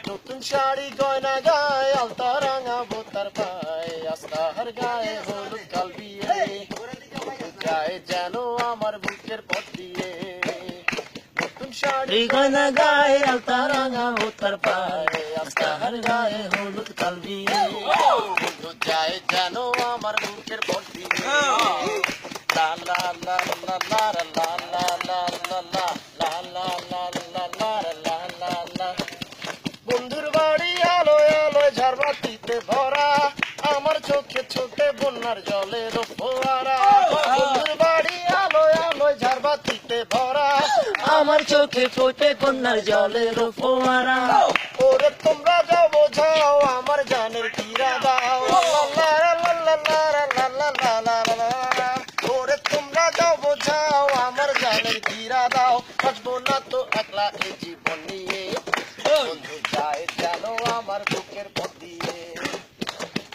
নতুন শাড়ি গয়না গায়ে আলতা রাঙাবো তার পায়ে আস্তাহার গায়ে হলুদ কাল বিয়ে গায়ে যেন আমার বুকের পথ দিয়ে নতুন শাড়ি গয়না গায়ে আলতা রাঙাবো তার পায়ে আস্তাহার গায়ে হলুদ কাল বিয়ে যায় যেন আমার বুকের পথ দিয়ে লা লা লা লা লা লা লা লা লা লা লা লা লা লা লা লা লা লা বন্ধুর বাড়ি আলোয় আলোয় ঝাড়বাতিতে ভরা আমার চোখে ছোটে বন্যার জলের ফোয়ারা বন্ধুর বাড়ি আলোয় আলোয় ঝাড়বাতিতে ভরা আমার চোখে ছোটে বন্যার জলের ফোয়ারা ওরে তোমরা যাও বোঝাও আমার জানের কিরা দাও ওরে তোমরা যাও বোঝাও আমার জানের কিরা দাও বাঁচবো না তো একলা এই জীবন নিয়ে বন্ধু যায় জানো আমার বুকের পথ দিয়ে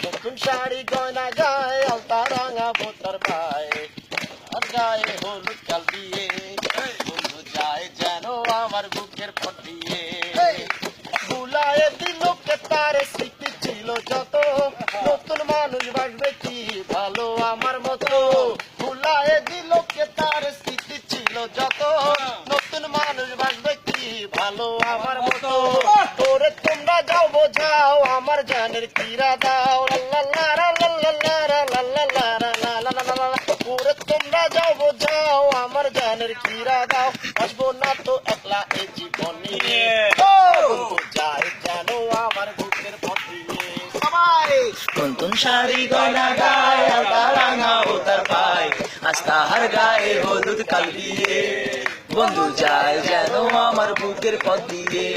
নতুন শাড়ি গয়না গায়ে আলতা রাঙাবো তার পায়ে আর গায়ে হলুদ কাল দিয়ে বন্ধু যায় যেন আমার বুকের পথ দিয়ে ভুলায় দিল কে তার স্মৃতি ছিল যত নতুন মানুষ বাসবে কি ভালো আমার মতো ভুলায় দিল কে তার স্মৃতি ছিল যত নতুন মানুষ বাসবে কি ভালো আমার মতো ওরে তোমরা যাও বোঝাও আমার জানের কিরা দাও ওরে তোমরা যাও বোঝাও আমার জানের কিরা দাও আসবো না তো একলা এই জীবন নিয়ে বন্ধু যায় জানো আমার বুকের পথ দিয়ে সবাই নতুন শাড়ি গয়না গায়ে আলতা রাঙাবো তার পায়ে আস্তাহার গায়ে হলুদ কাল দিয়ে বন্ধু যায় যেন আমার বুকের পথ দিয়ে